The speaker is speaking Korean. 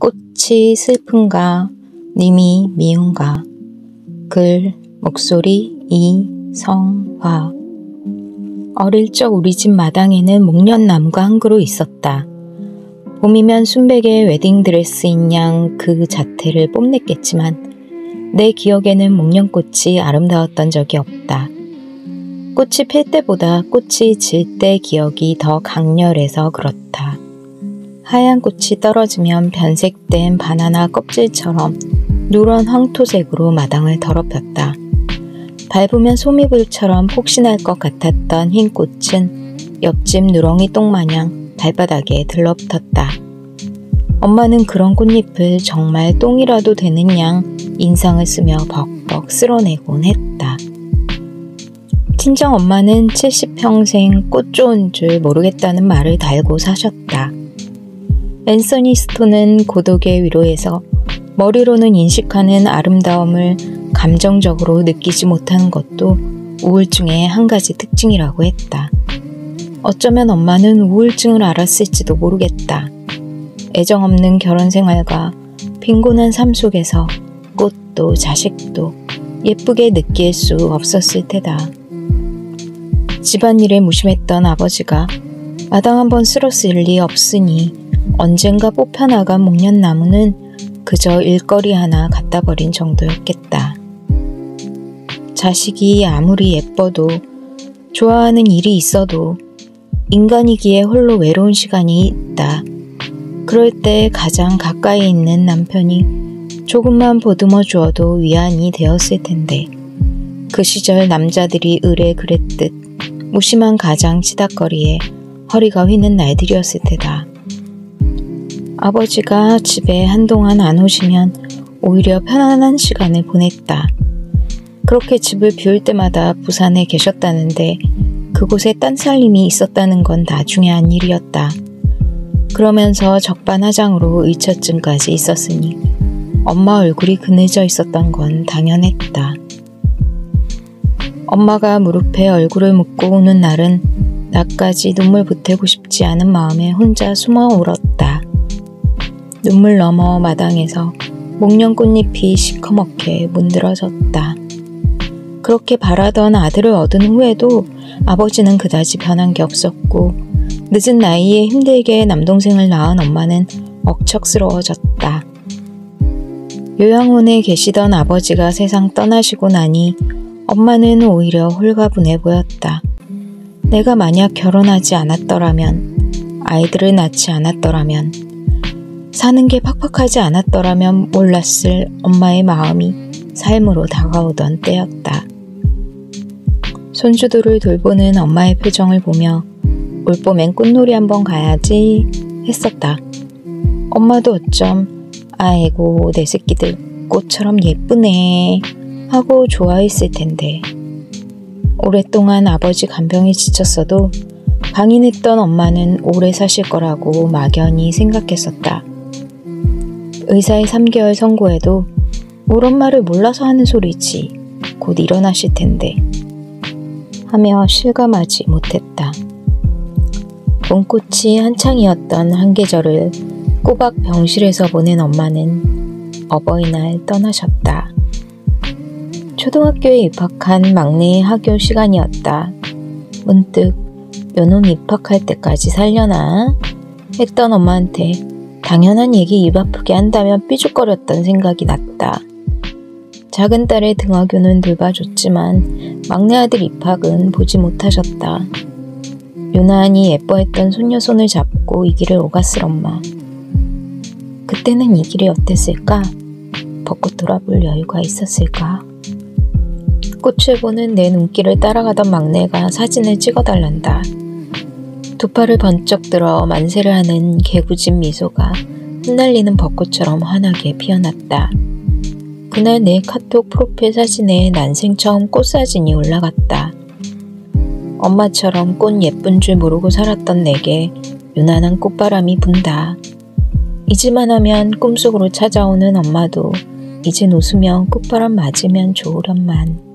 꽃이 슬픈가 님이 미운가. 글 목소리 이성화. 어릴 적 우리 집 마당에는 목련나무가 한 그루 있었다. 봄이면 순백의 웨딩드레스인 양 그 자태를 뽐냈겠지만 내 기억에는 목련꽃이 아름다웠던 적이 없다. 꽃이 필 때보다 꽃이 질 때 기억이 더 강렬해서 그렇다. 하얀 꽃이 떨어지면 변색된 바나나 껍질처럼 누런 황토색으로 마당을 더럽혔다. 밟으면 소미불처럼 폭신할 것 같았던 흰 꽃은 옆집 누렁이 똥마냥 발바닥에 들러붙었다. 엄마는 그런 꽃잎을 정말 똥이라도 되는 양 인상을 쓰며 벅벅 쓸어내곤 했다. 친정 엄마는 70평생 꽃 좋은 줄 모르겠다는 말을 달고 사셨다. 앤서니 스톤은 고독의 위로에서 머리로는 인식하는 아름다움을 감정적으로 느끼지 못하는 것도 우울증의 한 가지 특징이라고 했다. 어쩌면 엄마는 우울증을 알았을지도 모르겠다. 애정 없는 결혼 생활과 빈곤한 삶 속에서 꽃도 자식도 예쁘게 느낄 수 없었을 테다. 집안일에 무심했던 아버지가 마당 한번 쓸었을 리 없으니 언젠가 뽑혀나간 목련나무는 그저 일거리 하나 갖다 버린 정도였겠다. 자식이 아무리 예뻐도 좋아하는 일이 있어도 인간이기에 홀로 외로운 시간이 있다. 그럴 때 가장 가까이 있는 남편이 조금만 보듬어 주어도 위안이 되었을 텐데 그 시절 남자들이 을에 그랬듯 무심한 가장 치닥거리에 허리가 휘는 날들이었을 테다. 아버지가 집에 한동안 안 오시면 오히려 편안한 시간을 보냈다. 그렇게 집을 비울 때마다 부산에 계셨다는데 그곳에 딴 살림이 있었다는 건 나중에 일이었다. 그러면서 적반하장으로 의처증까지 있었으니 엄마 얼굴이 그늘져 있었던 건 당연했다. 엄마가 무릎에 얼굴을 묻고 우는 날은 나까지 눈물 보태고 싶지 않은 마음에 혼자 숨어 울었다. 눈물 넘어 마당에서 목련 꽃잎이 시커멓게 문드러졌다. 그렇게 바라던 아들을 얻은 후에도 아버지는 그다지 변한 게 없었고 늦은 나이에 힘들게 남동생을 낳은 엄마는 억척스러워졌다. 요양원에 계시던 아버지가 세상 떠나시고 나니 엄마는 오히려 홀가분해 보였다. 내가 만약 결혼하지 않았더라면, 아이들을 낳지 않았더라면, 사는 게 팍팍하지 않았더라면 몰랐을 엄마의 마음이 삶으로 다가오던 때였다. 손주들을 돌보는 엄마의 표정을 보며 올봄엔 꽃놀이 한번 가야지 했었다. 엄마도 어쩜 아이고 내 새끼들 꽃처럼 예쁘네 하고 좋아했을 텐데 오랫동안 아버지 간병에 지쳤어도 방인했던 엄마는 오래 사실 거라고 막연히 생각했었다. 의사의 3개월 선고에도 울 엄마를 몰라서 하는 소리지 곧 일어나실 텐데 하며 실감하지 못했다. 봄꽃이 한창이었던 한 계절을 꼬박 병실에서 보낸 엄마는 어버이날 떠나셨다. 초등학교에 입학한 막내의 하교 시간이었다. 문득 요놈 입학할 때까지 살려나? 했던 엄마한테 당연한 얘기 입 아프게 한다면 삐죽거렸던 생각이 났다. 작은 딸의 등하교는 돌봐줬지만 막내 아들 입학은 보지 못하셨다. 유난히 예뻐했던 손녀 손을 잡고 이 길을 오갔을 엄마. 그때는 이 길이 어땠을까? 벚꽃 돌아볼 여유가 있었을까? 꽃을 보는 내 눈길을 따라가던 막내가 사진을 찍어달란다. 두 팔을 번쩍 들어 만세를 하는 개구진 미소가 흩날리는 벚꽃처럼 환하게 피어났다. 그날 내 카톡 프로필 사진에 난생 처음 꽃사진이 올라갔다. 엄마처럼 꽃 예쁜 줄 모르고 살았던 내게 유난한 꽃바람이 분다. 잊을만 하면 꿈속으로 찾아오는 엄마도 이젠 웃으며 꽃바람 맞으면 좋으련만.